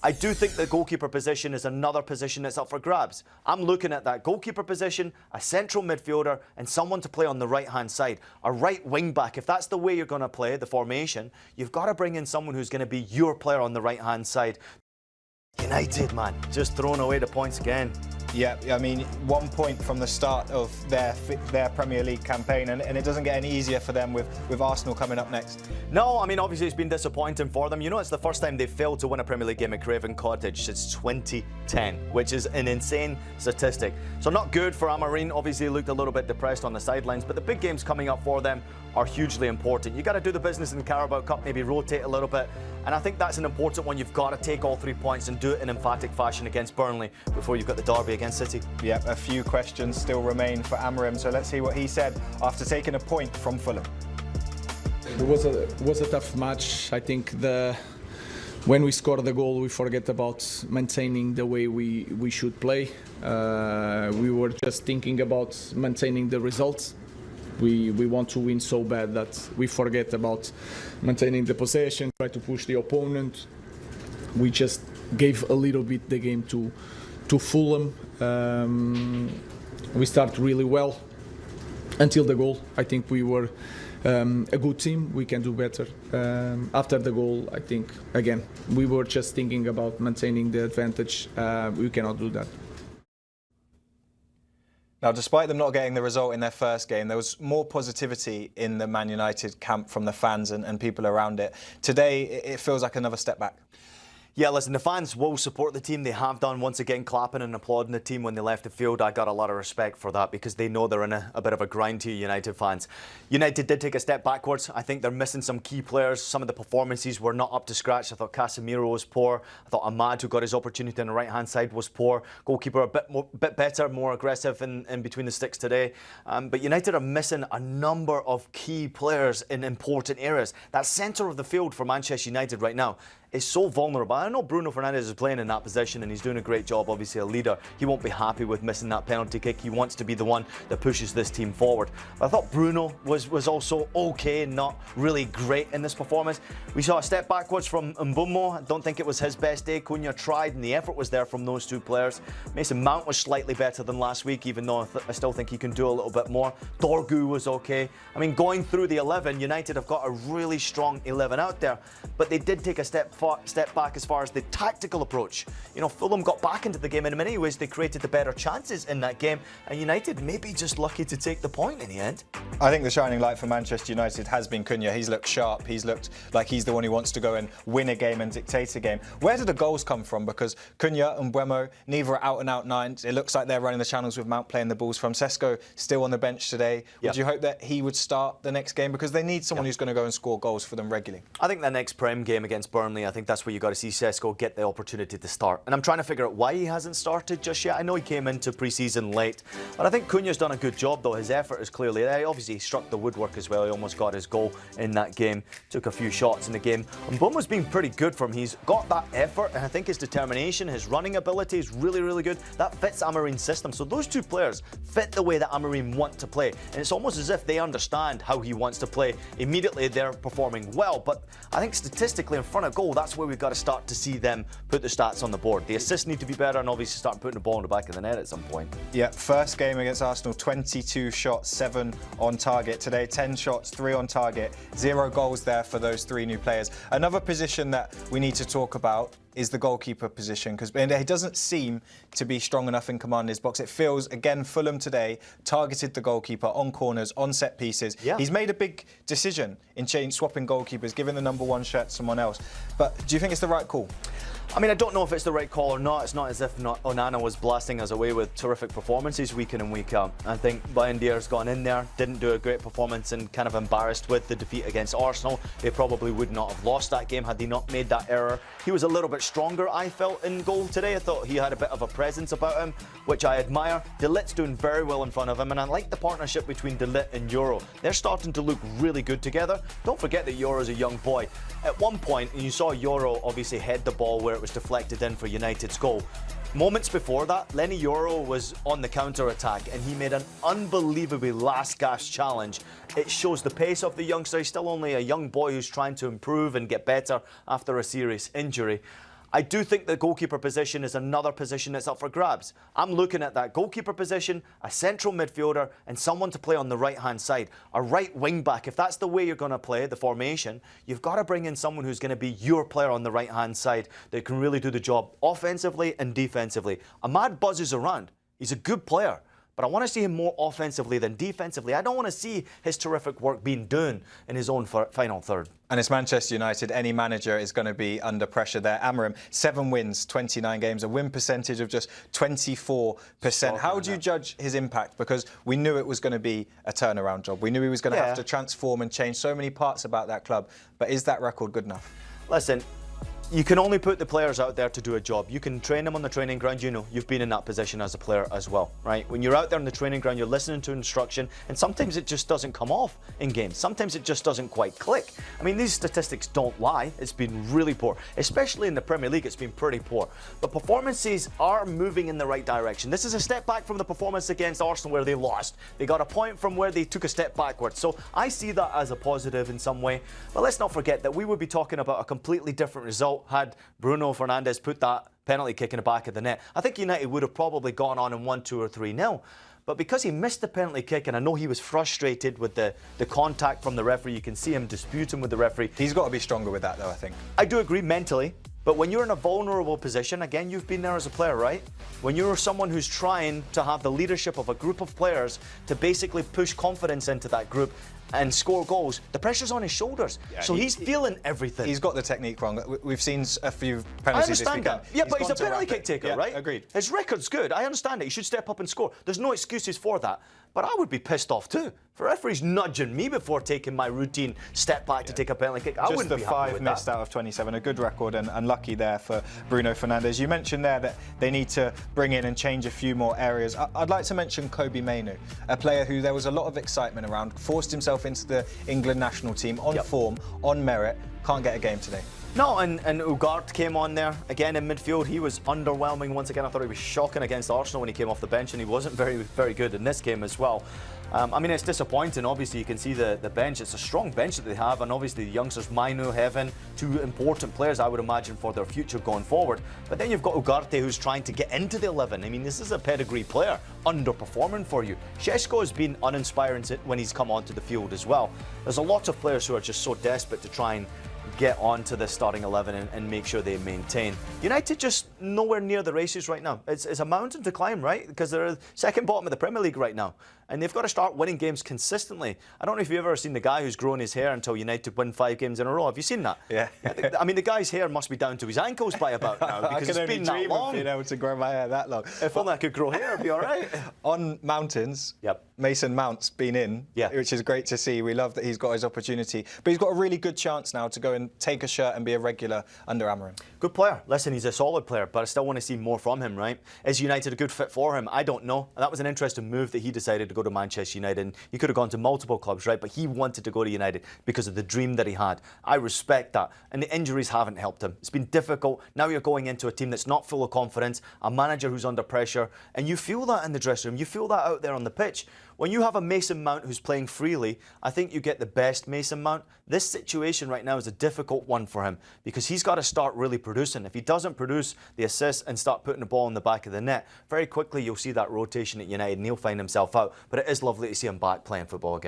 I do think the goalkeeper position is another position that's up for grabs. I'm looking at that goalkeeper position, a central midfielder, and someone to play on the right-hand side. A right wing-back. If that's the way you're going to play, the formation, you've got to bring in someone who's going to be your player on the right-hand side. United, man, just throwing away the points again. Yeah, I mean, 1 point from the start of their Premier League campaign, and it doesn't get any easier for them with Arsenal coming up next. No, I mean, obviously it's been disappointing for them. You know, it's the first time they've failed to win a Premier League game at Craven Cottage since 2010, which is an insane statistic. So not good for Amorim. Obviously, he looked a little bit depressed on the sidelines, but the big games coming up for them are hugely important. You got to do the business in the Carabao Cup, maybe rotate a little bit, and I think that's an important one. You've got to take all 3 points and do it in emphatic fashion against Burnley before you've got the derby against City. Yeah, a few questions still remain for Amorim, so let's see what he said after taking a point from Fulham. It was a tough match. I think when we score the goal, we forget about maintaining the way we should play. We were just thinking about maintaining the results. We want to win so bad that we forget about maintaining the possession, try to push the opponent. We just gave a little bit the game to Fulham. We started really well until the goal. I think we were a good team. We can do better. After the goal, I think, again, we were just thinking about maintaining the advantage. We cannot do that. Now, despite them not getting the result in their first game, there was more positivity in the Man United camp from the fans and people around it. Today, it feels like another step back. Yeah, listen, the fans will support the team. They have done, once again, clapping and applauding the team when they left the field. I got a lot of respect for that because they know they're in a bit of a grind here, United fans. United did take a step backwards. I think they're missing some key players. Some of the performances were not up to scratch. I thought Casemiro was poor. I thought Ahmad, who got his opportunity on the right-hand side, was poor. Goalkeeper a bit better, more aggressive in between the sticks today. But United are missing a number of key players in important areas. That centre of the field for Manchester United right now is so vulnerable. I know Bruno Fernandes is playing in that position and he's doing a great job, obviously a leader. He won't be happy with missing that penalty kick. He wants to be the one that pushes this team forward. But I thought Bruno was also okay, not really great in this performance. We saw a step backwards from Mbeumo. I don't think it was his best day. Cunha tried and the effort was there from those two players. Mason Mount was slightly better than last week, even though I still think he can do a little bit more. Dorgu was okay. I mean, going through the 11, United have got a really strong 11 out there, but they did take a step back as far as the tactical approach. You know, Fulham got back into the game and in many ways they created the better chances in that game, and United maybe just lucky to take the point in the end. I think the shining light for Manchester United has been Cunha. He's looked sharp. He's looked like he's the one who wants to go and win a game and dictate a game. Where do the goals come from? Because Cunha and Mbeumo, neither are out-and-out nines. It looks like they're running the channels with Mount playing the balls from. Šeško still on the bench today. Would you hope that he would start the next game? Because they need someone who's going to go and score goals for them regularly. I think the next Prem game against Burnley, I think that's where you got to see Šeško get the opportunity to start. And I'm trying to figure out why he hasn't started just yet. I know he came into pre-season late, but I think Cunha's done a good job though. His effort is clearly there. Obviously he struck the woodwork as well. He almost got his goal in that game. Took a few shots in the game. And Mbeumo's been pretty good for him. He's got that effort and I think his determination, his running ability is really, really good. That fits Amorim's system. So those two players fit the way that Amorim wants to play. And it's almost as if they understand how he wants to play. Immediately they're performing well, but I think statistically in front of goal, that's where we've got to start to see them put the stats on the board. The assists need to be better and obviously start putting the ball in the back of the net at some point. Yeah, first game against Arsenal, 22 shots, 7 on target. Today, 10 shots, 3 on target. 0 goals there for those 3 new players. Another position that we need to talk about is the goalkeeper position, because he doesn't seem to be strong enough in command in his box. It feels, again, Fulham today targeted the goalkeeper on corners, on set pieces. Yeah. He's made a big decision in swapping goalkeepers, giving the #1 shirt to someone else. But do you think it's the right call? I mean, I don't know if it's the right call or not. It's not as if Onana was blasting us away with terrific performances week in and week out. I think Bayandier's gone in there, didn't do a great performance and kind of embarrassed with the defeat against Arsenal. They probably would not have lost that game had they not made that error. He was a little bit stronger, I felt, in goal today. I thought he had a bit of a presence about him, which I admire. De Ligt's doing very well in front of him, and I like the partnership between De Ligt and Euro. They're starting to look really good together. Don't forget that Euro's a young boy. At one point, you saw Euro obviously head the ball where it was deflected in for United's goal. Moments before that, Lenny Yoro was on the counter-attack and he made an unbelievably last-gasp challenge. It shows the pace of the youngster. He's still only a young boy who's trying to improve and get better after a serious injury. I do think the goalkeeper position is another position that's up for grabs. I'm looking at that goalkeeper position, a central midfielder, and someone to play on the right-hand side. A right wing-back. If that's the way you're going to play, the formation, you've got to bring in someone who's going to be your player on the right-hand side that can really do the job offensively and defensively. Ahmad buzzes around. He's a good player. But I want to see him more offensively than defensively. I don't want to see his terrific work being done in his own final third. And it's Manchester United. Any manager is going to be under pressure there. Amorim, 7 wins, 29 games, a win percentage of just 24%. How do you judge his impact? Because we knew it was going to be a turnaround job. We knew he was going to have to transform and change so many parts about that club. But is that record good enough? Listen, you can only put the players out there to do a job. You can train them on the training ground. You know, you've been in that position as a player as well, right? When you're out there on the training ground, you're listening to instruction, and sometimes it just doesn't come off in games. Sometimes it just doesn't quite click. I mean, these statistics don't lie. It's been really poor, especially in the Premier League. It's been pretty poor. But performances are moving in the right direction. This is a step back from the performance against Arsenal where they lost. They got a point from where they took a step backwards. So I see that as a positive in some way. But let's not forget that we would be talking about a completely different result had Bruno Fernandes put that penalty kick in the back of the net. I think United would have probably gone on and won 2 or 3-0. But because he missed the penalty kick, and I know he was frustrated with the contact from the referee, you can see him disputing with the referee. He's got to be stronger with that, though, I think. I do agree mentally. But when you're in a vulnerable position, again, you've been there as a player, right? When you're someone who's trying to have the leadership of a group of players to basically push confidence into that group and score goals, the pressure's on his shoulders. Yeah, so he's feeling everything. He's got the technique wrong. We've seen a few penalties. I understand that. Yeah, but he's a penalty kick taker, right? Agreed. His record's good. I understand it. He should step up and score. There's no excuses for that. But I would be pissed off too. If a referee's nudging me before taking my routine step back to take a penalty kick, I wouldn't be happy with that. Just the 5 missed out of 27, a good record and unlucky there for Bruno Fernandes. You mentioned there that they need to bring in and change a few more areas. I'd like to mention Kobbie Mainoo, a player who there was a lot of excitement around, forced himself into the England national team on form, on merit, can't get a game today. No, and Ugarte came on there again in midfield. He was underwhelming once again. I thought he was shocking against Arsenal when he came off the bench, and he wasn't very good in this game as well. I mean, it's disappointing. Obviously, you can see the bench. It's a strong bench that they have, and obviously the youngsters, Mainoo, Heaven, 2 important players, I would imagine, for their future going forward. But then you've got Ugarte, who's trying to get into the 11. I mean, this is a pedigree player, underperforming for you. Šeško has been uninspiring when he's come onto the field as well. There's a lot of players who are just so desperate to try and get onto the starting 11 and make sure they maintain. United just nowhere near the races right now. It's a mountain to climb, right? Because they're second bottom of the Premier League right now. And they've got to start winning games consistently. I don't know if you've ever seen the guy who's grown his hair until United win 5 games in a row. Have you seen that? Yeah. I mean, the guy's hair must be down to his ankles by about now because it's been that long. Of being able to grow my hair that long. If only I could grow hair, it'd be all right. On mountains, Mason Mount's been in, which is great to see. We love that he's got his opportunity. But he's got a really good chance now to go and take a shirt and be a regular under Amorim. Good player. Listen, he's a solid player, but I still want to see more from him, right? Is United a good fit for him? I don't know. That was an interesting move that he decided to go to Manchester United. And he could have gone to multiple clubs, right? But he wanted to go to United because of the dream that he had. I respect that. And the injuries haven't helped him. It's been difficult. Now you're going into a team that's not full of confidence, a manager who's under pressure, and you feel that in the dressing room. You feel that out there on the pitch. When you have a Mason Mount who's playing freely, I think you get the best Mason Mount. This situation right now is a difficult one for him because he's got to start really producing. If he doesn't produce the assists and start putting the ball in the back of the net, very quickly you'll see that rotation at United and he'll find himself out. But it is lovely to see him back playing football again.